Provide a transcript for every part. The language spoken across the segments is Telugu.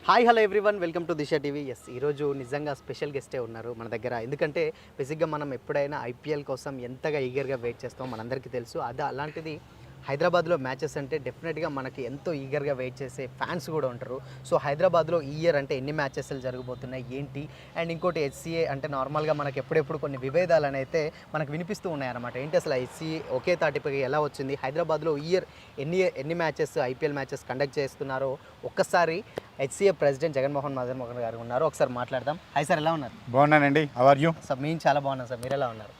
Hi hello everyone, welcome to Disha TV. ఈరోజు నిజంగా స్పెషల్ గెస్టే ఉన్నారు మన దగ్గర. ఎందుకంటే బేసిక్గా మనం ఎప్పుడైనా ఐపీఎల్ కోసం ఎంతగా ఈగర్గా వెయిట్ చేస్తామో మనందరికీ తెలుసు. అలాంటిది హైదరాబాద్లో మ్యాచెస్ అంటే డెఫినెట్గా మనకి ఎంతో ఈగర్గా వెయిట్ చేసే ఫ్యాన్స్ కూడా ఉంటారు. సో హైదరాబాద్లో ఈ ఇయర్ అంటే ఎన్ని మ్యాచెస్లు జరగబోతున్నాయి ఏంటి, అండ్ ఇంకోటి హెచ్సిఏ అంటే నార్మల్గా మనకి ఎప్పుడెప్పుడు కొన్ని విభేదాలు అయితే మనకు వినిపిస్తూ ఉన్నాయన్నమాట. ఏంటి అసలు హెచ్సిఏ ఒకే తాటిపై ఎలా వచ్చింది, హైదరాబాద్లో ఈ ఇయర్ ఎన్ని మ్యాచెస్ ఐపీఎల్ మ్యాచెస్ కండక్ట్ చేస్తున్నారో ఒక్కసారి హెచ్సిఏ ప్రెసిడెంట్ జగన్మోహన్ గారు ఉన్నారు, ఒకసారి మాట్లాడదాం. హాయ్ సార్, ఎలా ఉన్నారు? బాగున్నానండి. How are you? సార్ మేము చాలా బాగున్నాం సార్, మీరు ఎలా ఉన్నారు?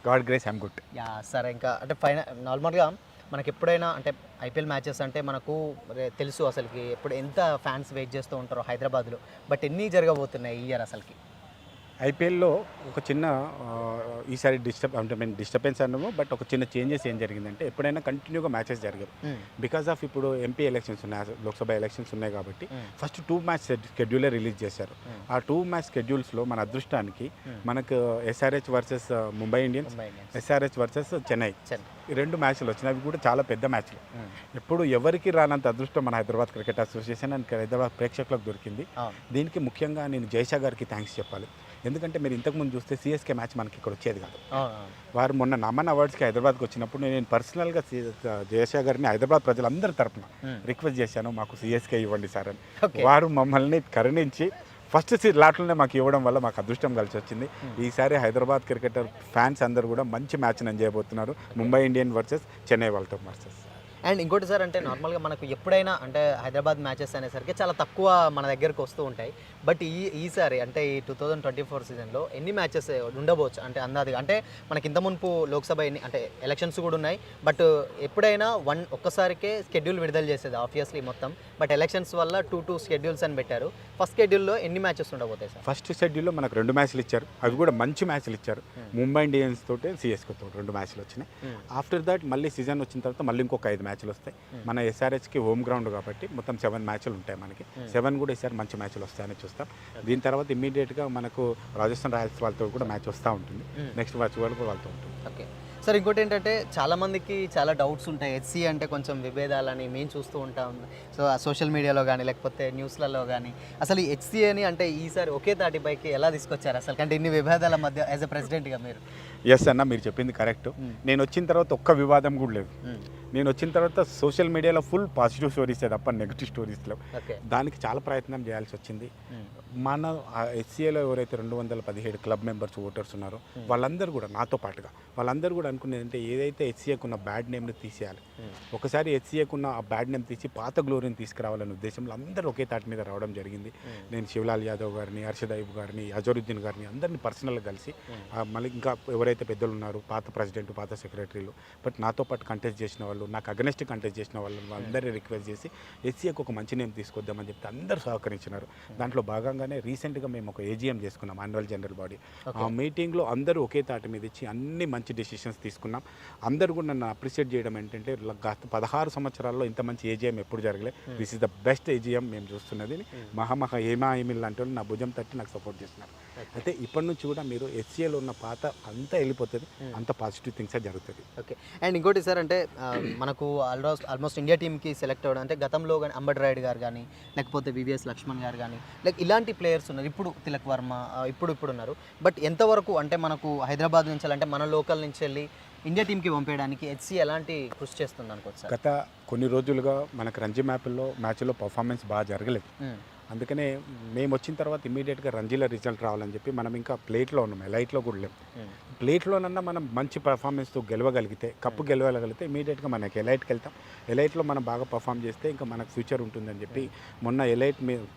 God grace, I'm good. Yeah sir, ఇంకా అంటే నార్మల్గా మనకి ఎప్పుడైనా అంటే ఐపీఎల్ మ్యాచెస్ అంటే మనకు తెలుసు అసలుకి ఎప్పుడు ఎంత ఫ్యాన్స్ వెయిట్ చేస్తూ ఉంటారో హైదరాబాద్లో. బట్ ఎన్ని జరగబోతున్నాయి ఈ ఇయర్ అసలుకి? ఐపీఎల్లో ఒక చిన్న ఈసారి డిస్టర్బెన్స్ అన్నాము, బట్ ఒక చిన్న చేంజెస్ ఏం జరిగిందంటే ఎప్పుడైనా కంటిన్యూగా మ్యాచెస్ జరిగారు. బికాస్ ఆఫ్ ఇప్పుడు ఎంపీ ఎలక్షన్స్ ఉన్నాయి, లోక్సభ ఎలక్షన్స్ ఉన్నాయి కాబట్టి ఫస్ట్ 2 మ్యాచ్ షెడ్యూలే రిలీజ్ చేశారు. ఆ 2 మ్యాచ్ షెడ్యూల్స్లో మన అదృష్టానికి మనకు SRH versus Mumbai Indians, SRH versus Chennai, ఈ 2 మ్యాచ్లు వచ్చినాయి. అవి కూడా చాలా పెద్ద మ్యాచ్లు. ఎప్పుడు ఎవరికి రానంత అదృష్టం మన Hyderabad cricket association and Hyderabad ప్రేక్షకులకు దొరికింది. దీనికి ముఖ్యంగా నేను జైషా గారికి థ్యాంక్స్ చెప్పాలి. ఎందుకంటే మీరు ఇంతకుముందు చూస్తే సిఎస్కే మ్యాచ్ మనకి ఇక్కడ వచ్చేది కాదు. వారు మొన్న నమన్ అవార్డ్స్కి హైదరాబాద్కి వచ్చినప్పుడు నేను పర్సనల్గా జయశా గారిని హైదరాబాద్ ప్రజలందరి తరఫున రిక్వెస్ట్ చేశాను, మాకు సిఎస్కే ఇవ్వండి సార్ అని. వారు మమ్మల్ని కరుణించి ఫస్ట్ లాట్లోనే మాకు ఇవ్వడం వల్ల మాకు అదృష్టం కలిసి వచ్చింది. ఈసారి హైదరాబాద్ క్రికెటర్ ఫ్యాన్స్ అందరూ కూడా మంచి మ్యాచ్ చేయబోతున్నారు, ముంబై ఇండియన్ వర్సెస్ చెన్నై వాళ్ళతో వర్సెస్. అండ్ ఇంకోటి సార్, అంటే నార్మల్గా మనకు ఎప్పుడైనా అంటే హైదరాబాద్ మ్యాచెస్ అనేసరికి చాలా తక్కువ మన దగ్గరకు వస్తూ ఉంటాయి. బట్ ఈసారి అంటే ఈ 2024 సీజన్లో ఎన్ని మ్యాచెస్ ఉండబోచ్చు అంటే అందాది? అంటే మనకి ఇంత మునుపు లోక్సభ అంటే ఎలక్షన్స్ కూడా ఉన్నాయి. బట్ ఎప్పుడైనా ఒక్కసారికే స్కెడ్యూల్ విడుదల చేసేది ఆబ్వియస్లీ మొత్తం. బట్ ఎలక్షన్స్ వల్ల 2 స్కెడ్యూల్స్ అని పెట్టారు. ఫస్ట్ షెడ్యూల్లో ఎన్ని మ్యాచెస్ ఉండబోతాయి సార్? ఫస్ట్ షెడ్యూల్లో మనకు 2 మ్యాచ్లు ఇచ్చారు, అవి కూడా మంచి మ్యాచ్లు ఇచ్చారు. ముంబై ఇండియన్స్ తోటి సిఎస్కే తోటి 2 మ్యాచ్లు వచ్చినాయి. ఆఫ్టర్ దాట్ మళ్ళీ సీజన్ వచ్చిన తర్వాత మళ్ళీ ఇంకొక 5 మ్యాచ్లు వస్తాయి. మన ఎస్ఆర్హెచ్కి హోమ్ గ్రౌండ్ కాబట్టి మొత్తం 7 మ్యాచ్లు ఉంటాయి. మనకి 7 కూడా ఈసారి మంచి మ్యాచ్లు వస్తాయని చూస్తాం. దీని తర్వాత ఇమ్మీడియట్గా మనకు రాజస్థాన్ రాయల్స్ వాళ్ళతో కూడా మ్యాచ్ వస్తూ ఉంటుంది. నెక్స్ట్ మ్యాచ్ కూడా వాళ్ళతో ఉంటుంది. ఓకే సార్, ఇంకోటి ఏంటంటే చాలామందికి చాలా డౌట్స్ ఉంటాయి. హెచ్సి అంటే కొంచెం విభేదాలని మేము చూస్తూ ఉంటాం. సో సోషల్ మీడియాలో కానీ లేకపోతే న్యూస్లలో కానీ అసలు ఈ హెచ్సిఏని అంటే ఈసారి ఒకే తాటిపైకి ఎలా తీసుకొచ్చారు అసలు? అంటే ఇన్ని విభేదాల మధ్య యాజ్ ఎ ప్రెసిడెంట్గా మీరు? ఎస్ అన్న, మీరు చెప్పింది కరెక్ట్. నేను వచ్చిన తర్వాత ఒక్క వివాదం కూడా లేదు. నేను వచ్చిన తర్వాత సోషల్ మీడియాలో ఫుల్ పాజిటివ్ స్టోరీసే తప్ప నెగిటివ్ స్టోరీస్ లేవు. దానికి చాలా ప్రయత్నం చేయాల్సి వచ్చింది. మన హెచ్సిఏలో ఎవరైతే 217 క్లబ్ మెంబర్స్ ఓటర్స్ ఉన్నారో వాళ్ళందరూ కూడా నాతో పాటుగా వాళ్ళందరూ కూడా అనుకునేదంటే ఏదైతే హెచ్సిఏకు ఉన్న బ్యాడ్ నేమ్ని తీసేయాలి, ఒకసారి హెచ్సిఏకు ఉన్న ఆ బ్యాడ్ నేమ్ తీసి పాత గ్లోరీని తీసుకురావాలనే ఉద్దేశంలో అందరూ ఒకే తాటి మీద రావడం జరిగింది. నేను శివలాల్ యాదవ్ గారిని, హర్షద్ అయూబ్ గారిని, అజరుద్దీన్ గారిని అందరినీ పర్సనల్గా కలిసి మళ్ళీ ఇంకా ఎవరైతే పెద్దలు ఉన్నారో పాత ప్రెసిడెంట్, పాత సెక్రటరీలు, బట్ నాతో పాటు కంటెస్ట్ చేసిన వాళ్ళు, నాకు అగనెస్ట్ కంటెస్ట్ చేసిన వాళ్ళందరినీ రిక్వెస్ట్ చేసి హెచ్సిఏకు ఒక మంచి నేమ్ తీసుకొద్దామని చెప్తే అందరూ సహకరించినారు. దాంట్లో భాగంగానే రీసెంట్గా మేము ఒక ఏజీఎం చేసుకున్నాం, యాన్యువల్ జనరల్ బాడీ. ఆ మీటింగ్లో అందరూ ఒకే తాటి మీద ఇచ్చి అన్ని మంచి డెసిషన్స్ తీసుకున్నాం. అందరూ కూడా నన్ను అప్రిషియేట్ చేయడం ఏంటంటే గత 16 సంవత్సరాల్లో ఇంత మంచి ఏజీఎం ఎప్పుడు జరగలేదు, this is the best AGM మేము చూస్తున్నది. ఏమీల్ లాంటి వాళ్ళు నా భుజం తట్టి నాకు సపోర్ట్ చేస్తున్నారు. అయితే ఇప్పటి నుంచి కూడా మీరు హెచ్సిఏలో ఉన్న పాత అంతా వెళ్ళిపోతుంది, అంత పాజిటివ్ థింగ్సే జరుగుతుంది. ఓకే అండ్ ఇంకోటి సార్, అంటే మనకు ఆల్మోస్ట్ ఇండియా టీమ్కి సెలెక్ట్ అవ్వడం అంటే గతంలో కానీ అంబటి రాయుడు గారు కానీ లేకపోతే వివిఎస్ లక్ష్మణ్ గారు కానీ ఇలాంటి ప్లేయర్స్ ఉన్నారు. ఇప్పుడు తిలక్ వర్మ ఇప్పుడు ఉన్నారు. బట్ ఎంతవరకు అంటే మనకు హైదరాబాద్ నుంచి అంటే మన లోకల్ నుంచి వెళ్ళి ఇండియా టీంకి పంపేయడానికి హెచ్సి ఎలాంటి కృషి చేస్తుంది అనుకోవచ్చు? గత కొన్ని రోజులుగా మనకు రంజీ మ్యాచ్లో పర్ఫార్మెన్స్ బాగా జరగలేదు. అందుకనే మేము వచ్చిన తర్వాత ఇమీడియట్గా రంజీలో రిజల్ట్ రావాలని చెప్పి మనం ఇంకా ప్లేట్లో ఉన్నాం, ఎలైట్లో కూడా లేము. ప్లేట్లోనన్నా మనం మంచి పర్ఫార్మెన్స్తో గెలవగలిగితే, కప్పు గెలవగలిగితే ఇమీడియట్గా మనకి ఎలైట్కి వెళ్తాం. ఎలైట్లో మనం బాగా పర్ఫామ్ చేస్తే ఇంకా మనకు ఫ్యూచర్ ఉంటుందని చెప్పి మొన్న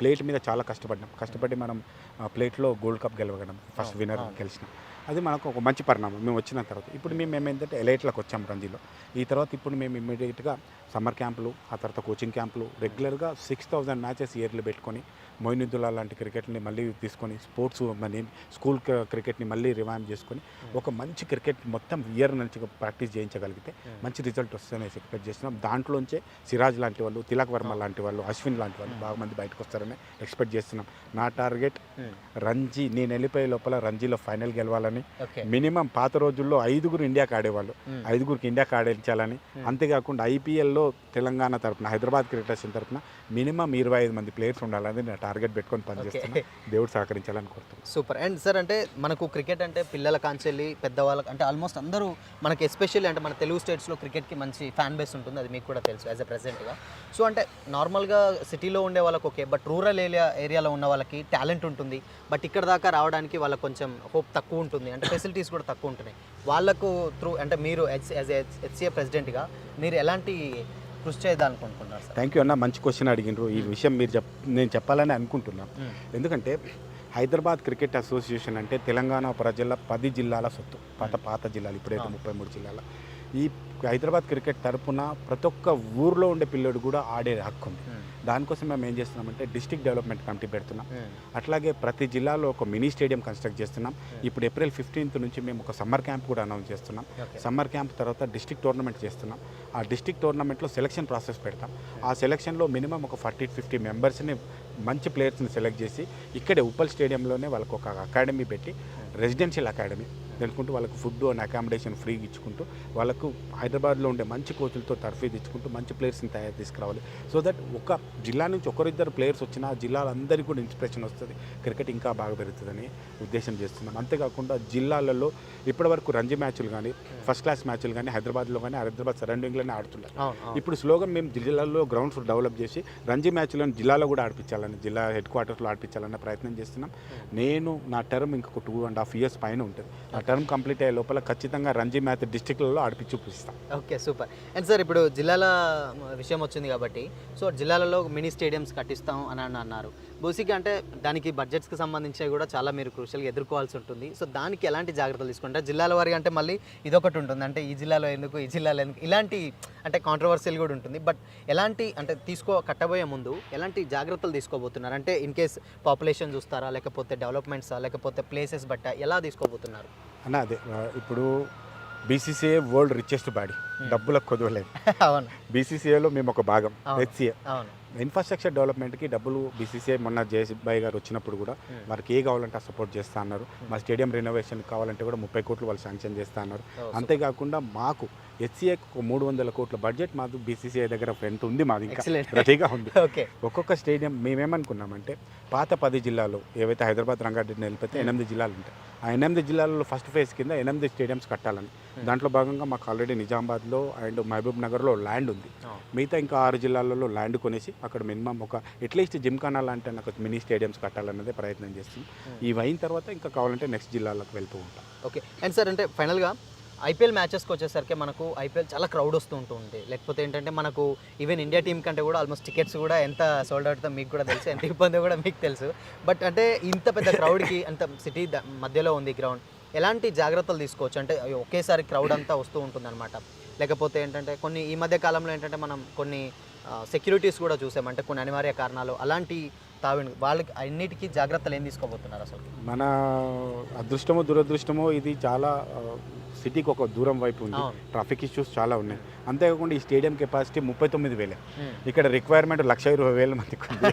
ప్లేట్ మీద చాలా కష్టపడి మనం ప్లేట్లో గోల్డ్ కప్ గెలవగలం, ఫస్ట్ విన్నర్ గెలిచినాం. అది మనకు ఒక మంచి పరిణామం మేము వచ్చిన తర్వాత. ఇప్పుడు మేము ఏమైందంటే ఎలైట్లోకి వచ్చాం రంజీలో. ఈ తర్వాత ఇప్పుడు మేము ఇమ్మీడియట్గా సమ్మర్ క్యాంపులు, ఆ తర్వాత కోచింగ్ క్యాంపులు, రెగ్యులర్గా 6000 మ్యాచెస్ ఇయర్లు పెట్టుకొని మొయినుద్దుల్లా లాంటి క్రికెట్ని మళ్ళీ తీసుకొని స్పోర్ట్స్ స్కూల్ క్రికెట్ని మళ్ళీ రివైవ్ చేసుకొని ఒక మంచి క్రికెట్ మొత్తం ఇయర్ నుంచి ప్రాక్టీస్ చేయించగలిగితే మంచి రిజల్ట్ వస్తుందని ఎక్స్పెక్ట్ చేస్తున్నాం. దాంట్లోంచే సిరాజ్ లాంటి వాళ్ళు, తిలక్ వర్మ లాంటి వాళ్ళు, అశ్విన్ లాంటి వాళ్ళు బాగా మంది బయటకు వస్తారని ఎక్స్పెక్ట్ చేస్తున్నాం. నా టార్గెట్ రంజీ, నేను వెళ్ళిపోయే లోపల రంజీలో ఫైనల్ గెలవాలని. మినిమం పాత రోజుల్లో 5గురు ఇండియాకి ఆడేవాళ్ళు, 5గురికి ఇండియాకి ఆడించాలని. అంతేకాకుండా ఐపీఎల్లో తెలంగాణ తరపున హైదరాబాద్ క్రికెట్ అసోసియేషన్ తరపున మినిమం 25 మంది ప్లేయర్స్ ఉండాలని నేను టార్గెట్ పెట్టుకొని పనిచేస్తున్నాను. దేవుడు సహకరించాలని కోరుతున్నాను. సూపర్. అండ్ సార్ అంటే మనకు క్రికెట్ అంటే పిల్లల కాంచెల్లి పెద్దవాళ్ళకి అంటే ఆల్మోస్ట్ అందరూ మనకి ఎస్పెషల్లీ అంటే మన తెలుగు స్టేట్స్లో క్రికెట్కి మంచి ఫ్యాన్ బేస్ ఉంటుంది, అది మీకు కూడా తెలుసు యాజ్ ఎ ప్రెసిడెంట్గా. సో అంటే నార్మల్గా సిటీలో ఉండే వాళ్ళకి ఓకే, బట్ రూరల్ ఏరియాలో ఉన్న వాళ్ళకి టాలెంట్ ఉంటుంది, బట్ ఇక్కడ దాకా రావడానికి వాళ్ళకి కొంచెం హోప్ తక్కువ ఉంటుంది, అంటే ఫెసిలిటీస్ కూడా తక్కువ ఉంటున్నాయి. వాళ్ళకు త్రూ అంటే మీరు యాజ్ హెచ్సిఏ ప్రెసిడెంట్గా మీరు ఎలాంటి కృషి చేయాలనుకుంటున్నారు సార్? థ్యాంక్ యూ అన్న, మంచి క్వశ్చన్ అడిగినారు. ఈ విషయం మీరు నేను చెప్పాలని అనుకుంటున్నాను. ఎందుకంటే హైదరాబాద్ క్రికెట్ అసోసియేషన్ అంటే తెలంగాణ ప్రజల 10 జిల్లాల సొత్తు. పాత జిల్లాలు, ఇప్పుడైతే 33 జిల్లాల. ఈ హైదరాబాద్ క్రికెట్ తరపున ప్రతి ఒక్క ఊర్లో ఉండే పిల్లడు కూడా ఆడే హక్కు ఉంది. దానికోసం మేము ఏం చేస్తున్నామంటే డిస్ట్రిక్ట్ డెవలప్మెంట్ కమిటీ పెడుతున్నాం. అట్లాగే ప్రతి జిల్లాలో ఒక మినీ స్టేడియం కన్స్ట్రక్ట్ చేస్తున్నాం. ఇప్పుడు April 15th నుంచి మేము ఒక సమ్మర్ క్యాంప్ కూడా అనౌన్స్ చేస్తున్నాం. సమ్మర్ క్యాంప్ తర్వాత డిస్ట్రిక్ట్ టోర్నమెంట్ చేస్తున్నాం. ఆ డిస్ట్రిక్ట్ టోర్నమెంట్లో సెలక్షన్ ప్రాసెస్ పెడతాం. ఆ సెలక్షన్లో మినిమం ఒక 40-50 మెంబర్స్ని, మంచి ప్లేయర్స్ని సెలెక్ట్ చేసి ఇక్కడే ఉప్పల్ స్టేడియంలోనే వాళ్ళకు ఒక అకాడమీ పెట్టి, రెసిడెన్షియల్ అకాడమీ తెలుసుకుంటూ వాళ్ళకు ఫుడ్ అండ్ అకామిడేషన్ ఫ్రీగా ఇచ్చుకుంటూ, వాళ్ళకు హైదరాబాద్లో ఉండే మంచి కోచ్లతో తర్ఫీదు ఇచ్చుకుంటూ మంచి ప్లేయర్స్ని తీసుకురావాలి. సో దట్ ఒక జిల్లా నుంచి ఒకరిద్దరు ప్లేయర్స్ వచ్చినా ఆ జిల్లాలందరికీ కూడా ఇన్స్పిరేషన్ వస్తుంది, క్రికెట్ ఇంకా బాగా పెరుగుతుందని ఉద్దేశం చేస్తున్నాం. అంతేకాకుండా జిల్లాలలో ఇప్పటివరకు రంజీ మ్యాచ్లు కానీ, ఫస్ట్ క్లాస్ మ్యాచ్లు కానీ హైదరాబాద్లో కానీ, హైదరాబాద్ సరౌండింగ్లోనే ఆడుతున్నారు. ఇప్పుడు స్లోగా మేము జిల్లాల్లో గ్రౌండ్స్ డెవలప్ చేసి రంజీ మ్యాచ్లను జిల్లాలో కూడా ఆడిపించాలని, జిల్లా హెడ్ క్వార్టర్స్లో ఆడిపించాలన్న ప్రయత్నం చేస్తున్నాం. నేను నా టర్మ్ ఇంకొక 2.5 years పైన ఉంటుంది. ఆ టర్మ్ కంప్లీట్ అయ్యే లోపల ఖచ్చితంగా రంజీ మ్యాచ్ డిస్ట్రిక్ట్లలో ఆడిపించి చూపిస్తాం. Okay, super. అండ్ సార్ ఇప్పుడు జిల్లాల విషయం వచ్చింది కాబట్టి, సో జిల్లాలలో మినీ స్టేడియంస్ కట్టిస్తాం అని అన్నారు. బేసిక్గా అంటే దానికి బడ్జెట్స్కి సంబంధించి కూడా చాలా మీరు క్రూషియల్గా ఎదుర్కోవాల్సి ఉంటుంది. సో దానికి ఎలాంటి జాగ్రత్తలు తీసుకుంటారు? జిల్లాల వారి అంటే మళ్ళీ ఇదొకటి ఉంటుంది, అంటే ఈ జిల్లాలో ఎందుకు, ఈ జిల్లాలో ఎందుకు, ఇలాంటి అంటే కాంట్రవర్సీలు కూడా ఉంటుంది. బట్ ఎలాంటి అంటే కట్టబోయే ముందు ఎలాంటి జాగ్రత్తలు తీసుకోబోతున్నారు? అంటే ఇన్ కేస్ పాపులేషన్ చూస్తారా, లేకపోతే డెవలప్మెంట్సా, లేకపోతే ప్లేసెస్ బట్ట ఎలా తీసుకోబోతున్నారు అన్న? అదే ఇప్పుడు BCCI వరల్డ్ రిచెస్ట్ బాడీ, డబ్బులకు కొదవలేదు. అవును, BCCIలో మేము ఒక భాగం. HCA అవును, ఇన్ఫ్రాస్ట్రక్చర్ డెవలప్మెంట్కి డబ్బులు BCCI మొన్న జయబాయ్ గారు వచ్చినప్పుడు కూడా వారికి ఏ కావాలంటే సపోర్ట్ చేస్తా అన్నారు. మా స్టేడియం రెనోవేషన్ కావాలంటే కూడా 30 కోట్లు వాళ్ళు శాంక్షన్ చేస్తా అన్నారు. అంతేకాకుండా మాకు HCAకి 300 కోట్ల బడ్జెట్ మాకు BCCI దగ్గర ఫ్రంట్ ఉంది, మాది ఇంకా రెడీగా ఉంది. ఒక్కొక్క స్టేడియం మేమేమనుకున్నామంటే పాత 10 జిల్లాలో ఏవైతే హైదరాబాద్, రంగారెడ్డి నిలిపితే 8 జిల్లాలు ఉంటాయి. ఆ 8 జిల్లాలలో ఫస్ట్ ఫేజ్ కింద 8 స్టేడియంస్ కట్టాలని. దాంట్లో భాగంగా మాకు ఆల్రెడీ నిజామాబాద్లో అండ్ మహబూబ్ నగర్లో ల్యాండ్ ఉంది. మిగతా ఇంకా 6 జిల్లాలలో ల్యాండ్ కొనేసి అక్కడ మినిమం ఒక అట్లీస్ట్ జిమ్ఖానా లాంటి నాకు మినీ స్టేడియంస్ కట్టాలన్నదే ప్రయత్నం చేస్తుంది. ఇవి అయిన తర్వాత ఇంకా కావాలంటే నెక్స్ట్ జిల్లాలకు వెళ్తూ ఉంటాం. ఓకే. అండ్ సార్ అంటే ఫైనల్గా IPL మ్యాచెస్కి వచ్చేసరికి మనకు IPL చాలా క్రౌడ్ వస్తూ ఉంటుంది. లేకపోతే ఏంటంటే మనకు ఈవెన్ ఇండియా టీం కంటే కూడా ఆల్మోస్ట్ టికెట్స్ కూడా ఎంత సోల్డ్ అవుతుందో మీకు కూడా తెలుసు, ఎంత ఇబ్బంది కూడా మీకు తెలుసు. బట్ అంటే ఇంత పెద్ద క్రౌడ్కి, అంత సిటీ మధ్యలో ఉంది గ్రౌండ్, ఎలాంటి జాగ్రత్తలు తీసుకోవచ్చు? అంటే ఒకేసారి క్రౌడ్ అంతా వస్తూ ఉంటుంది అనమాట. లేకపోతే ఏంటంటే కొన్ని ఈ మధ్య కాలంలో ఏంటంటే మనం కొన్ని సెక్యూరిటీస్ కూడా చూసామంటే కొన్ని అనివార్య కారణాలు, అలాంటి వాళ్ళకి అన్నిటికీ జాగ్రత్తలు ఏం తీసుకోబోతున్నారు అసలు? మన అదృష్టమో దురదృష్టమో ఇది చాలా సిటీకి ఒక దూరం వైపు ఉంది, ట్రాఫిక్ ఇష్యూస్ చాలా ఉన్నాయి. అంతేకాకుండా ఈ స్టేడియం కెపాసిటీ 39,000, ఇక్కడ రిక్వైర్మెంట్ 1,20,000 మందికి ఉంది.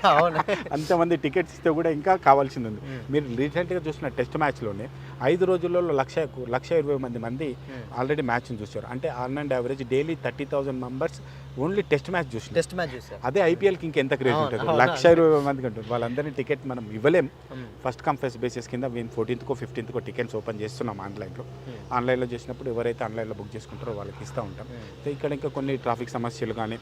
అంతమంది టికెట్స్ ఇస్తే కూడా ఇంకా కావాల్సింది ఉంది. మీరు రీసెంట్గా చూసిన టెస్ట్ మ్యాచ్లోనే 5 రోజుల్లో 1,20,000 మంది ఆల్రెడీ మ్యాచ్ని చూశారు. అంటే on and average daily 30,000 members only test match చూసారు. అదే IPLకి ఇంకెంత క్రేజ్ ఉంటుంది, 1,20,000 మందికి ఉంటుంది. వాళ్ళందరినీ టికెట్ మనం ఇవ్వలేం. ఫస్ట్ కమ్ ఫస్ట్ బేసిస్ కింద 14th, 15th టికెట్స్ ఓపెన్ చేస్తున్నాం ఆన్లైన్లో చేసినప్పుడు ఎవరైతే ఆన్లైన్లో బుక్ చేసుకుంటారో వాళ్ళకి ఇస్తూ ఉంటాం. సో ఇక్కడ ఇంకా కొన్ని ట్రాఫిక్ సమస్యలు కానీ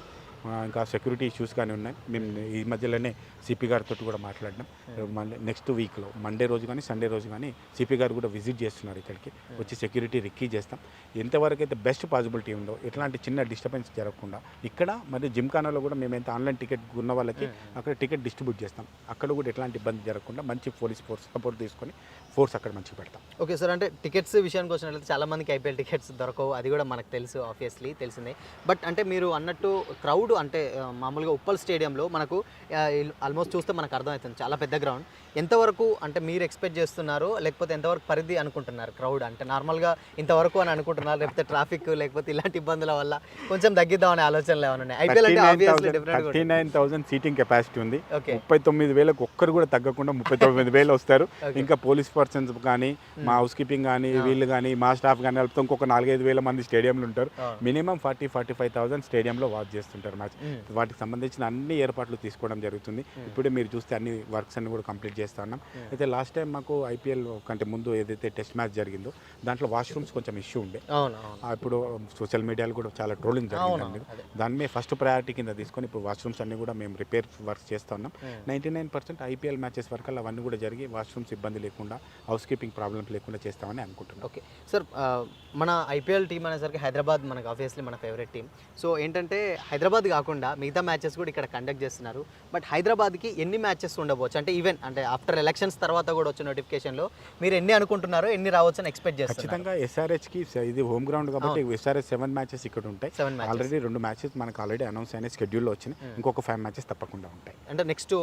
ఇంకా సెక్యూరిటీ ఇష్యూస్ కానీ ఉన్నాయి. మేము ఈ మధ్యలోనే సిపి గారితో కూడా మాట్లాడినాం. నెక్స్ట్ వీక్లో మండే రోజు కానీ సండే రోజు కానీ సిపి గారు కూడా విజిట్ చేస్తున్నారు ఇక్కడికి, వచ్చి సెక్యూరిటీ రిక్కీ చేస్తాం. ఎంతవరకు అయితే బెస్ట్ పాసిబిలిటీ ఉందో ఎట్లాంటి చిన్న డిస్టర్బెన్స్ జరగకుండా ఇక్కడ మరి జిమ్ఖానాలో కూడా మేమైతే ఆన్లైన్ టికెట్ ఉన్న వాళ్ళకి అక్కడ టికెట్ డిస్ట్రిబ్యూట్ చేస్తాం. అక్కడ కూడా ఎట్లాంటి ఇబ్బంది జరగకుండా మంచి పోలీస్ ఫోర్స్ సపోర్ట్ తీసుకొని ఫోర్స్ అక్కడ మంచిగా పెడతాం. ఓకే సార్, అంటే టికెట్స్ విషయానికి వచ్చినట్లయితే చాలామందికి IPL టికెట్స్ దొరకవు, అది కూడా మనకు తెలుసు, ఆబ్వియస్లీ తెలిసిందే. బట్ అంటే మీరు అన్నట్టు క్రౌడ్ గ్రౌండ్ అంటే మామూలుగా ఉప్పల్ స్టేడియంలో మనకు ఆల్మోస్ట్ చూస్తే మనకు అర్థమవుతుంది చాలా పెద్ద గ్రౌండ్. ఎంతవరకు అంటే మీరు ఎక్స్పెక్ట్ చేస్తున్నారు, లేకపోతే ఎంతవరకు పరిధి అనుకుంటున్నారు క్రౌడ్? అంటే నార్మల్గా ఇంతవరకు అని అనుకుంటున్నారు, లేకపోతే ట్రాఫిక్ లేకపోతే ఇలాంటి ఇబ్బందుల వల్ల కొంచెం తగ్గిద్దామనే ఆలోచనలు ఏమైనా ఉన్నాయి? ఐపీఎల్ అంటే ఆబ్వియస్లీ డిఫరెంట్. 39,000 సీటింగ్ కెపాసిటీ ఉంది. ఓకే. 39,000 ఒక్కరు కూడా తగ్గకుండా 39,000 వస్తారు. ఇంకా పోలీస్ పర్సన్స్ కానీ, మా హౌస్ కీపింగ్ కానీ, వీళ్ళు కానీ, మా స్టాఫ్ కానీ కలిపితే ఇంకొక 4-5 వేల మంది స్టేడియంలో ఉంటారు. మినిమం 40-45,000 స్టేడియంలో వాచ్ చేస్తుంటారు మ్యాచ్. వాటికి సంబంధించిన అన్ని ఏర్పాట్లు తీసుకోవడం జరుగుతుంది. ఇప్పుడే మీరు చూస్తే అన్ని వర్క్స్ అన్ని కూడా కంప్లీట్ చేస్తా ఉన్నాం. అయితే లాస్ట్ టైం మాకు ఐపీఎల్ కంటే ముందు ఏదైతే టెస్ట్ మ్యాచ్ జరిగిందో దాంట్లో వాష్రూమ్స్ కొంచెం ఇష్యూ ఉండే. ఇప్పుడు సోషల్ మీడియాలో కూడా చాలా ట్రోలింగ్ జరిగింది. దాని మీద ఫస్ట్ ప్రయారిటీ కింద తీసుకొని ఇప్పుడు వాష్రూమ్స్ అన్ని కూడా మేము రిపేర్ వర్క్ చేస్తూ ఉన్నాం. 99% ఐపీఎల్ మ్యాచెస్ వరకు అవన్నీ కూడా జరిగి వాష్రూమ్స్ ఇబ్బంది లేకుండా, హౌస్ కీపింగ్ ప్రాబ్లమ్స్ లేకుండా చేస్తామని అనుకుంటున్నాం. ఓకే సార్, మన ఐపీఎల్ టీం అనేసరికి హైదరాబాద్ మనకు ఆబ్వియస్లీ మన ఫేవరెట్ టీం. సో ఏంటంటే హైదరాబాద్ కాకుండా మిగతా మ్యాచెస్ కూడా ఇక్కడ కండక్ట్ చేస్తున్నారు. బట్ హైదరాబాద్కి ఎన్ని మ్యాచెస్ ఉండవచ్చు అంటే ఈవెన్ అంటే ఆఫ్టర్ ఎలక్షన్స్ తర్వాత కూడా వచ్చే నోటిఫికేషన్లో మీరు ఎన్ని అనుకుంటున్నారో, ఎన్ని రావచ్చు అని ఎక్స్పెక్ట్ చేస్తారు? ఖచ్చితంగా ఎస్ఆర్హెచ్కి ఇది హోమ్ గ్రౌండ్ కాబట్టి ఎస్ఆర్హెచ్ 7 మ్యాచెస్ ఇక్కడ ఉంటాయి. ఆల్రెడీ 2 మ్యాచెస్ మనకు ఆల్రెడీ అనౌన్స్ అయిన షెడ్యూల్లో వచ్చినాయి. ఇంకొక 5 మ్యాచెస్ తప్పకుండా ఉంటాయి. అంటే నెక్స్ట్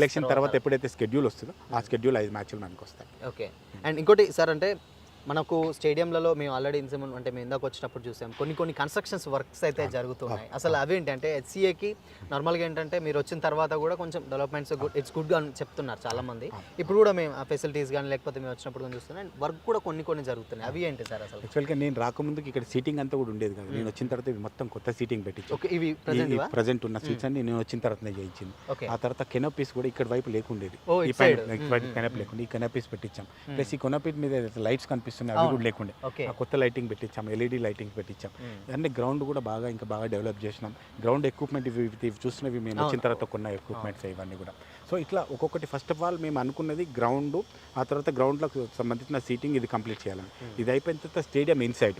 ఎలక్షన్ తర్వాత ఎప్పుడైతే షెడ్యూల్ వస్తుందో ఆ షెడ్యూల్ 5 మ్యాచ్లు మనకు వస్తాయి. ఓకే. అండ్ ఇంకోటి సార్, అంటే మనకు స్టేడియంలలో మేము ఆల్రెడీ అంటే మేము ఇందాక వచ్చేటప్పుడు చూసాం కొన్ని కన్స్ట్రక్షన్స్ వర్క్స్ అయితే జరుగుతున్నాయి. అసలు అవి ఏంటంటే హెచ్సిఏకి నార్మల్గా ఏంటంటే మీరు వచ్చిన తర్వాత కూడా కొంచెం డెవలప్మెంట్స్ ఇట్స్ గుడ్ అని చెప్తున్నారు చాలామంది. ఇప్పుడు కూడా మేము ఆ ఫెసిలిటీస్ కానీ లేకపోతే మేము వచ్చినప్పుడు కానీ చూస్తున్నాం వర్క్ కూడా కొన్ని జరుగుతున్నాయి. అవి ఏంటి సార్ అసలు? యాక్చువల్గా నేను రాకముందుకు ఇక్కడ సీటింగ్ అంతా కూడా ఉండేది కదా. నేను వచ్చిన తర్వాత ఇవి మొత్తం కొత్త సీటింగ్ పెట్టించి. ఓకే. ఇవి ప్రజెంట్ ఉన్న సీట్స్ అన్ని నేను వచ్చిన తర్వాత చేయించింది. ఆ తర్వాత కెనోపీస్ కూడా ఇక్కడ వైపు లేకుండేది. ఈ కెనోపీ లేకుండా ఈ కెనోపీస్ పెట్టించాం. ప్లస్ ఈ కెనోపీ మీద లైట్స్ కనిపిస్తున్నాయి, అవి కూడా లేకుండే. ఆ కొత్త లైటింగ్ పెట్టించాం, ఎల్ఈడి లైటింగ్ పెట్టించాం. అన్ని గ్రౌండ్ కూడా ఇంకా బాగా డెవలప్ చేసినాం. గ్రౌండ్ ఎక్విప్మెంట్ ఇవి చూసినవి మేము వచ్చిన తర్వాత కొన్న ఎక్విప్మెంట్స్ ఇవన్నీ కూడా. సో ఇట్లా ఒక్కొక్కటి ఫస్ట్ ఆఫ్ ఆల్ మేము అనుకున్నది గ్రౌండ్, ఆ తర్వాత గ్రౌండ్లకు సంబంధించిన సీటింగ్ ఇది కంప్లీట్ చేయాలని. ఇది అయిపోయిన తర్వాత స్టేడియం ఇన్సైడ్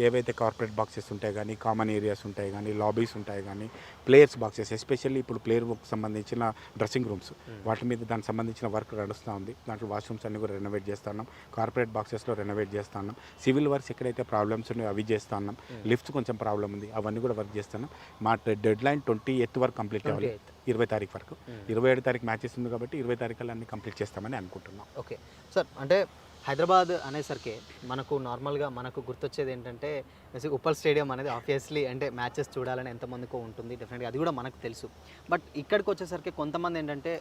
ఏవైతే కార్పొరేట్ బాక్సెస్ ఉంటాయి కానీ, కామన్ ఏరియాస్ ఉంటాయి కానీ, లాబీస్ ఉంటాయి కానీ, ప్లేయర్స్ బాక్సెస్ ఎస్పెషల్లీ ఇప్పుడు ప్లేయర్ సంబంధించిన డ్రెస్సింగ్ రూమ్స్ వాటి మీద దానికి సంబంధించిన వర్క్ నడుస్తూ ఉంది. దాంట్లో వాష్రూమ్స్ అన్ని కూడా రెనోవేట్ చేస్తూ ఉన్నాం. కార్పొరేట్ బాక్సెస్లో రెనోవేట్ చేస్తూ ఉన్నాం. సివిల్ వర్క్స్ ఎక్కడైతే ప్రాబ్లమ్స్ ఉన్నాయో అవి చేస్తూ ఉన్నాం. లిఫ్ట్స్ కొంచెం ప్రాబ్లం ఉంది, అవన్నీ కూడా వర్క్ చేస్తున్నాం. మా డెడ్ లైన్ 28th వరకు కంప్లీట్ అవ్వాలి. 20 తారీఖు వరకు. 27 తారీఖు మ్యాచెస్ ఉంది కాబట్టి 20 తారీఖుల్లో అన్ని కంప్లీట్ చేస్తామని అనుకుంటున్నాం. ఓకే సార్, అంటే హైదరాబాద్ అనేసరికి మనకు నార్మల్గా మనకు గుర్తొచ్చేది ఏంటంటే ఉప్పల్ స్టేడియం అనేది ఆబ్వియస్లీ అంటే మ్యాచెస్ చూడాలని ఎంతమందికో ఉంటుంది డెఫినెట్గా, అది కూడా మనకు తెలుసు. బట్ ఇక్కడికి వచ్చేసరికి కొంతమంది ఏంటంటే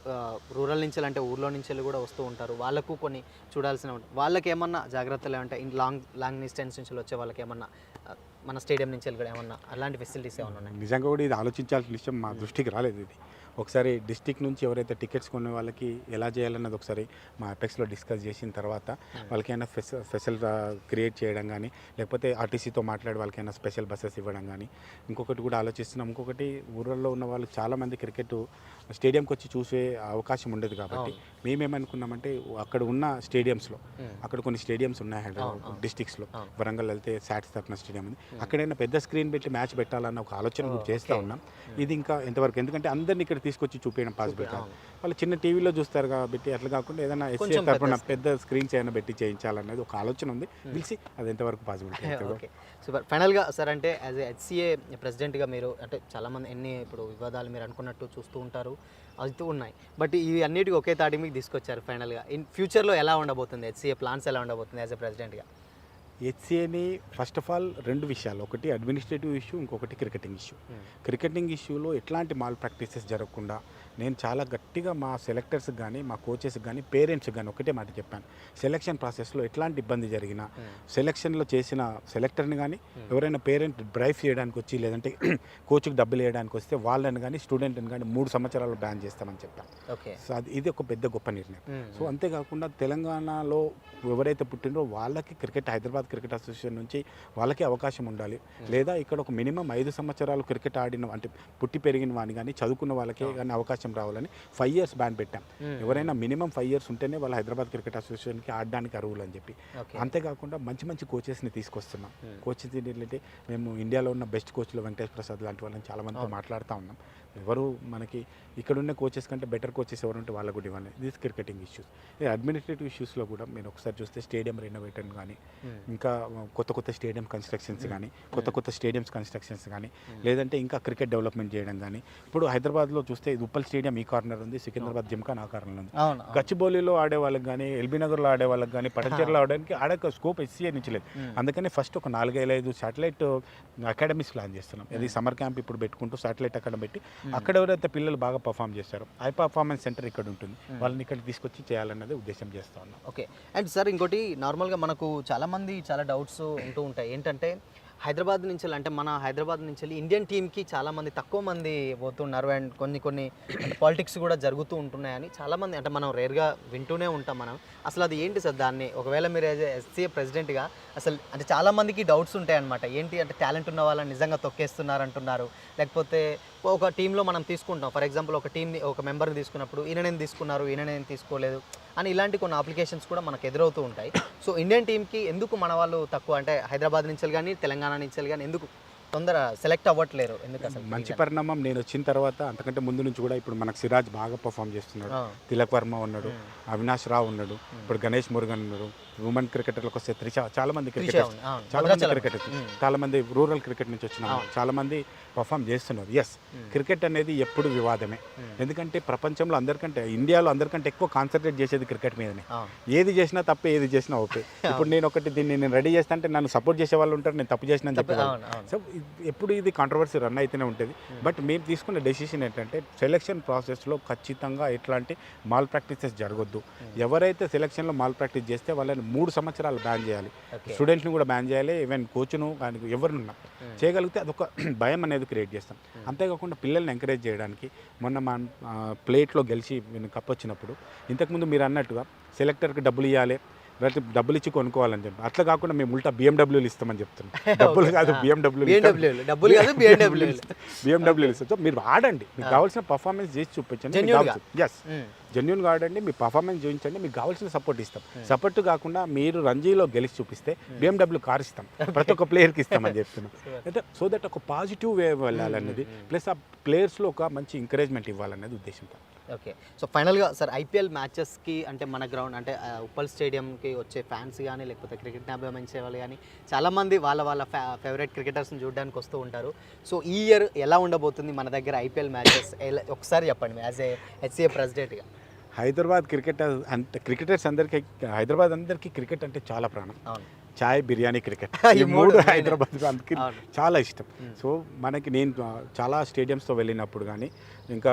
రూరల్ నుంచి అంటే ఊర్లో నుంచి కూడా వస్తూ ఉంటారు. వాళ్ళకు కొన్ని చూడాల్సిన వాళ్ళకి ఏమన్నా జాగ్రత్తలు ఏమంటే లాంగ్ డిస్టెన్స్ నుంచి వచ్చే వాళ్ళకి ఏమన్నా మన స్టేడియం నుంచి కూడా ఏమన్నా అలాంటి ఫెసిలిటీస్ ఏమన్నా ఉన్నాయి? నిజంగా కూడా ఇది ఆలోచించాల్సిన విషయం, మా దృష్టికి రాలేదు. ఇది ఒకసారి డిస్టిక్ నుంచి ఎవరైతే టికెట్స్ కొనే వాళ్ళకి ఎలా చేయాలన్నది ఒకసారి మా అపెక్స్లో డిస్కస్ చేసిన తర్వాత వాళ్ళకైనా స్పెషల్ క్రియేట్ చేయడం కానీ, లేకపోతే ఆర్టీసీతో మాట్లాడి వాళ్ళకైనా స్పెషల్ బస్సెస్ ఇవ్వడం కానీ. ఇంకొకటి కూడా ఆలోచిస్తున్నాం. ఇంకొకటి ఊళ్ళో ఉన్న వాళ్ళు చాలామంది క్రికెట్ స్టేడియంకి వచ్చి చూసే అవకాశం ఉండదు కాబట్టి మేమేమనుకున్నామంటే అక్కడ ఉన్న స్టేడియంస్లో, అక్కడ కొన్ని స్టేడియంస్ ఉన్నాయి హైదరాబాద్ డిస్టిక్స్లో, వరంగల్ వెళ్తే శాట్స్ తరఫున స్టేడియం ఉంది, అక్కడైనా పెద్ద స్క్రీన్ పెట్టి మ్యాచ్ పెట్టాలన్న ఒక ఆలోచన కూడా చేస్తూ ఉన్నాం. ఇది ఇంకా ఎంతవరకు, ఎందుకంటే అందరినీ ఇక్కడ తీసుకొచ్చి చూపించడం పాసిబుల్ కాదు. వాళ్ళు చిన్న టీవీలో చూస్తారు కాబట్టి అట్లా కాకుండా ఏదైనా ఎస్సీ తరఫున పెద్ద స్క్రీన్స్ ఏమైనా పెట్టి చేయించాలనేది ఒక ఆలోచన ఉంది. పిలిచి అది ఎంతవరకు పాసిబుల్. Okay super. ఫైనల్గా సార్, అంటే యాజ్ ఏ హెచ్సిఏ ప్రెసిడెంట్గా మీరు అంటే చాలామంది ఎన్ని ఇప్పుడు వివాదాలు మీరు అనుకున్నట్టు చూస్తూ ఉంటారు, అవుతూ ఉన్నాయి. బట్ ఇవి అన్నిటికీ ఒకే తాటి మీకు తీసుకొచ్చారు. ఫైనల్గా ఇన్ ఫ్యూచర్లో ఎలా ఉండబోతుంది హెచ్సిఏ ప్లాన్స్, ఎలా ఉండబోతుంది యాజ్ ఏ ప్రెసిడెంట్గా? హెచ్సిఏని ఫస్ట్ ఆఫ్ ఆల్ 2 విషయాలు, ఒకటి అడ్మినిస్ట్రేటివ్ ఇష్యూ, ఇంకొకటి క్రికెటింగ్ ఇష్యూ. క్రికెటింగ్ ఇష్యూలో ఎట్లాంటి మాల్ ప్రాక్టీసెస్ జరగకుండా నేను చాలా గట్టిగా మా సెలెక్టర్స్కి కానీ, మా కోచెస్కి కానీ, పేరెంట్స్కి కానీ ఒకటే మాట చెప్పాను. సెలెక్షన్ ప్రాసెస్లో ఎట్లాంటి ఇబ్బంది జరిగినా, సెలెక్షన్లో చేసిన సెలెక్టర్ని కానీ ఎవరైనా పేరెంట్ డ్రైవ్ చేయడానికి వచ్చి లేదంటే కోచ్కి డబ్బులు వేయడానికి వస్తే వాళ్ళని కానీ స్టూడెంట్ని కానీ 3 సంవత్సరాలు బ్యాన్ చేస్తామని చెప్పాను. సో ఇది ఒక పెద్ద గొప్ప నిర్ణయం. సో అంతేకాకుండా తెలంగాణలో ఎవరైతే పుట్టినరో వాళ్ళకి హైదరాబాద్ క్రికెట్ అసోసియేషన్ నుంచి వాళ్ళకి అవకాశం ఉండాలి. లేదా ఇక్కడ ఒక మినిమం 5 సంవత్సరాలు క్రికెట్ ఆడిన అంటే పుట్టి పెరిగిన వాని కానీ చదువుకున్న వాళ్ళకే కానీ అవకాశం రావాలని 5 years బ్యాన్ పెట్టాం. ఎవరైనా మినిమం 5 years ఉంటేనే వాళ్ళు హైదరాబాద్ క్రికెట్ అసోసియేషన్కి ఆడడానికి అర్హులు అని చెప్పి. అంతేకాకుండా మంచి కోచెస్ని తీసుకొస్తున్నాం. కోచెస్ ఏంటంటే మేము ఇండియాలో ఉన్న బెస్ట్ కోచ్లు వెంకటేష్ ప్రసాద్ లాంటి వాళ్ళని చాలామందితో మాట్లాడుతూ ఉన్నాం. ఎవరు మనకి ఇక్కడ ఉన్న కోచెస్ కంటే బెటర్ కోచెస్ ఎవరు ఉంటే వాళ్ళకు కూడా ఇవ్వాలి. This cricketing issues. అడ్మినిస్ట్రేటివ్ ఇష్యూస్లో కూడా మీరు ఒకసారి చూస్తే స్టేడియం రెనోవేషన్ కానీ, ఇంకా కొత్త స్టేడియం కన్స్ట్రక్షన్స్ కానీ, కొత్త స్టేడియంస్ కన్స్ట్రక్షన్స్ కానీ, లేదంటే ఇంకా క్రికెట్ డెవలప్మెంట్ చేయడం కానీ. ఇప్పుడు హైదరాబాద్లో చూస్తే ఉప్పల్ స్టేడియం ఈ కార్నర్ ఉంది, సికింద్రాబాద్ జిమ్ఖాన్ ఆ కార్నర్ ఉంది. గచ్చిబౌలిలో ఆడే వాళ్ళకి కానీ, ఎల్బీ నగర్లో ఆడే వాళ్ళకి కానీ, పటంచెర్లో ఆడడానికి ఆడక స్కోప్ ఎస్సీఏ నుంచి లేదు. అందుకని ఫస్ట్ ఒక 4-5 శాటిలైట్ అకాడమీస్ ప్లాన్ చేస్తున్నాం. ఇది సమ్మర్ క్యాంప్ ఇప్పుడు పెట్టుకుంటూ శాటిలైట్ అకాడమీ పెట్టి అక్కడ ఎవరైతే పిల్లలు బాగా పర్ఫామ్ చేస్తారో హై పర్ఫార్మెన్స్ సెంటర్ ఇక్కడ ఉంటుంది, వాళ్ళని ఇక్కడ తీసుకొచ్చి చేయాలన్నది ఉద్దేశం చేస్తా ఉన్నాం. ఓకే. అండ్ సార్ ఇంకోటి నార్మల్గా మనకు చాలామంది చాలా డౌట్స్ ఉంటూ ఉంటాయి. ఏంటంటే హైదరాబాద్ నుంచి అంటే మన హైదరాబాద్ నుంచి ఇండియన్ టీంకి చాలామంది తక్కువ మంది పోతున్నారు అండ్ కొన్ని పాలిటిక్స్ కూడా జరుగుతూ ఉంటున్నాయని చాలామంది అంటే మనం రేర్గా వింటూనే ఉంటాం మనం. అసలు అది ఏంటి సార్? దాన్ని ఒకవేళ మీరు ఎస్సీఏ ప్రెసిడెంట్గా అసలు అంటే చాలామందికి డౌట్స్ ఉంటాయి అనమాట. ఏంటి అంటే టాలెంట్ ఉన్న వాళ్ళని నిజంగా తొక్కేస్తున్నారు అంటున్నారు, లేకపోతే ఒక టీంలో మనం తీసుకుంటాం ఫర్ ఎగ్జాంపుల్ ఒక టీంని ఒక మెంబర్ని తీసుకున్నప్పుడు ఈయననేం తీసుకున్నారు ఈయననేం తీసుకోలేదు అని ఇలాంటి కొన్ని అప్లికేషన్స్ కూడా మనకు ఎదురవుతూ ఉంటాయి. సో ఇండియన్ టీంకి ఎందుకు మన వాళ్ళు తక్కువ అంటే హైదరాబాద్ నుంచి కానీ తెలంగాణ నుంచి కానీ ఎందుకు తొందర సెలెక్ట్ అవ్వట్లేరు? ఎందుకు అసలు? మంచి పరిణామం. నేను వచ్చిన తర్వాత అంతకంటే ముందు నుంచి కూడా ఇప్పుడు మనకు సిరాజ్ బాగా పర్ఫామ్ చేస్తున్నాడు, తిలక్ వర్మ ఉన్నాడు, అవినాష్ రావు ఉన్నాడు, ఇప్పుడు గణేష్ మురుగన్ ఉన్నాడు. ఉమెన్ క్రికెటర్లకు వస్తే చాలా మంది క్రికెటర్స్ చాలా మంది రూరల్ క్రికెట్ నుంచి వచ్చిన చాలా మంది పర్ఫామ్ చేస్తున్నారు. ఎస్, క్రికెట్ అనేది ఎప్పుడు వివాదమే. ఎందుకంటే ప్రపంచంలో అందరికంటే ఇండియాలో అందరికంటే ఎక్కువ కాన్సన్ట్రేట్ చేసేది క్రికెట్ మీదనే. ఏది చేసినా తప్పే, ఏది చేసినా ఓకే. ఇప్పుడు నేను దీన్ని నేను రెడీ చేస్తా అంటే నన్ను సపోర్ట్ చేసే వాళ్ళు ఉంటారు, నేను తప్పు చేసిన చెప్పేవాళ్ళు. సో ఎప్పుడు ఇది కాంట్రవర్సీ రన్ అయితేనే ఉంటుంది. బట్ మేము తీసుకున్న డెసిషన్ ఏంటంటే సెలెక్షన్ ప్రాసెస్లో ఖచ్చితంగా ఎట్లాంటి మాల్ ప్రాక్టీసెస్ జరగొద్దు. ఎవరైతే సెలెక్షన్లో మాల్ ప్రాక్టీస్ చేస్తే వాళ్ళని 3 సంవత్సరాలు బ్యాన్ చేయాలి. స్టూడెంట్స్ని కూడా బ్యాన్ చేయాలి, ఈవెన్ కోచ్ను కానీ ఎవరున్నా చేయగలిగితే అదొక భయం అనేది క్రియేట్ చేస్తాం. అంతేకాకుండా పిల్లల్ని ఎంకరేజ్ చేయడానికి మొన్న మా ప్లేట్లో గెలిచి కప్ వచ్చినప్పుడు ఇంతకుముందు మీరు అన్నట్టుగా సెలెక్టర్కి డబ్బులు ఇవ్వాలి, లేకపోతే డబ్బులు ఇచ్చి కొనుక్కోవాలని చెప్పి అట్లా కాకుండా మేము ఉల్టా బిఎండబ్ల్యూలు ఇస్తామని చెప్తున్నాం. డబ్బులు కాదు, బిఎండబ్ల్యూలు ఇస్తాం. సో మీరు ఆడండి, మీకు కావాల్సిన పర్ఫార్మెన్స్ చేసి చూపించండి. ఎస్, జెన్యూన్గా ఆడండి, మీ పర్ఫార్మెన్స్ చూపించండి, మీకు కావాల్సిన సపోర్ట్ ఇస్తాం. సపోర్ట్ కాకుండా మీరు రంజీలో గెలిచి చూపిస్తే బిఎండబ్ల్యూ కార్ ఇస్తాం, ప్రతి ఒక్క ప్లేయర్కి ఇస్తామని చెప్తున్నాం. అంటే సో దట్ ఒక పాజిటివ్ వే వెళ్ళాలన్నది, ప్లస్ ఆ ప్లేయర్స్లో ఒక మంచి ఎంకరేజ్మెంట్ ఇవ్వాలన్నది ఉద్దేశంతో. ఓకే. సో ఫైనల్గా సార్ ఐపీఎల్ మ్యాచెస్కి అంటే మన గ్రౌండ్ అంటే ఉప్పల్ స్టేడియంకి వచ్చే ఫ్యాన్స్ కానీ లేకపోతే క్రికెట్ని అభిమానించే వాళ్ళు కానీ చాలామంది వాళ్ళ ఫేవరెట్ క్రికెటర్స్ని చూడడానికి వస్తూ ఉంటారు. సో ఈ ఇయర్ ఎలా ఉండబోతుంది మన దగ్గర ఐపీఎల్ మ్యాచెస్ ఒకసారి చెప్పండి యాజ్ ఏ హెచ్సిఏ ప్రెసిడెంట్గా. హైదరాబాద్ క్రికెటర్స్ అందరికీ, హైదరాబాద్ అందరికీ క్రికెట్ అంటే చాలా ప్రాణం. చాయ్, బిర్యానీ, క్రికెట్ ఈ 3 హైదరాబాద్ అందరికీ చాలా ఇష్టం. సో మనకి నేను చాలా స్టేడియంస్తో వెళ్ళినప్పుడు కానీ ఇంకా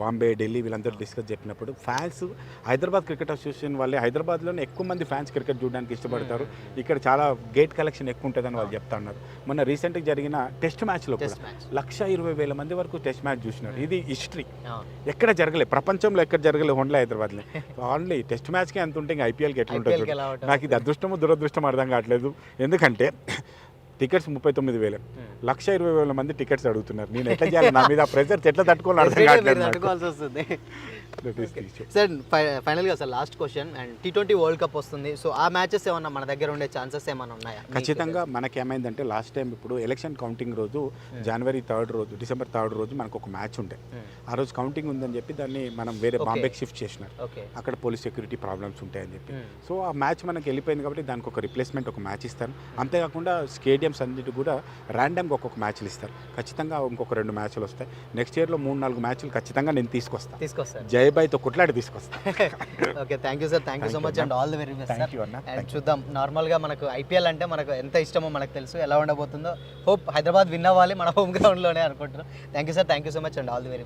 బాంబే, ఢిల్లీ వీళ్ళందరూ డిస్కస్ చెప్పినప్పుడు ఫ్యాన్స్ హైదరాబాద్ క్రికెట్ అసోసియేషన్ వాళ్ళే హైదరాబాద్లోనే ఎక్కువ మంది ఫ్యాన్స్ క్రికెట్ చూడడానికి ఇష్టపడతారు. ఇక్కడ చాలా గేట్ కలెక్షన్ ఎక్కువ ఉంటుందని వాళ్ళు చెప్తా ఉన్నారు. మొన్న రీసెంట్గా జరిగిన టెస్ట్ మ్యాచ్లో కూడా 120,000 మంది వరకు టెస్ట్ మ్యాచ్ చూసినారు. ఇది హిస్టరీ, ఎక్కడ జరగలేదు, ప్రపంచంలో ఎక్కడ జరగలేదు, ఓన్లీ హైదరాబాద్లో. ఓన్లీ టెస్ట్ మ్యాచ్కి ఎంత ఉంటే ఇంకా ఐపీఎల్కి ఎట్లా ఉంటుంది. నాకు ఇది అదృష్టమో దురదృష్టం అర్థం కావట్లేదు. ఎందుకంటే టికెట్స్ 39,000, 120,000 మంది టికెట్స్ అడుగుతున్నారు. నేను ఎట్లా చేయాలి, నా మీద ప్రెజర్ ఎట్లా తట్టుకోవాలి అర్థం కావట్లేదు. సార్ ఫైనల్గా sir last question, and T20 world cup వస్తుంది. సో ఆ మ్యాచెస్ ఏమన్నా మన దగ్గర ఉండే ఛాన్సెస్ ఏమైనా ఉన్నాయా? ఖచ్చితంగా. మనకి ఏమైందంటే లాస్ట్ టైం ఇప్పుడు ఎలక్షన్ కౌంటింగ్ రోజు జనవరి 3 రోజు, డిసెంబర్ 3 రోజు మనకు ఒక మ్యాచ్ ఉండే. ఆ రోజు కౌంటింగ్ ఉందని చెప్పి దాన్ని మనం వేరే బాంబేకి షిఫ్ట్ చేసినారు. అక్కడ పోలీస్ సెక్యూరిటీ ప్రాబ్లమ్స్ ఉంటాయని చెప్పి. సో ఆ మ్యాచ్ మనకి వెళ్ళిపోయింది కాబట్టి దానికి ఒక రిప్లేస్మెంట్ ఒక మ్యాచ్ ఇస్తారు. అంతేకాకుండా స్టేడియంస్ అన్నిటి కూడా ర్యాండమ్గా ఒక్కొక్క మ్యాచ్లు ఇస్తారు. ఖచ్చితంగా ఇంకొక 2 మ్యాచ్లు వస్తాయి. నెక్స్ట్ ఇయర్లో 3-4 మ్యాచ్లు ఖచ్చితంగా నేను తీసుకొస్తాను. జయబాయ్తో కొట్లాడి తీసుకొస్తాను. Okay, thank you sir, thank you so much and all the very best sir. And చూద్దాం, నార్మల్గా మనకు ఐపీఎల్ అంటే మనకు ఎంత ఇష్టమో మనకు తెలుసు, ఎలా ఉండబోతుందో. హోప్ హైదరాబాద్ విన్ అవ్వాలి మన హోమ్ గ్రౌండ్లోనే అనుకుంటున్నాం. Thank you sir, thank you so much and all the very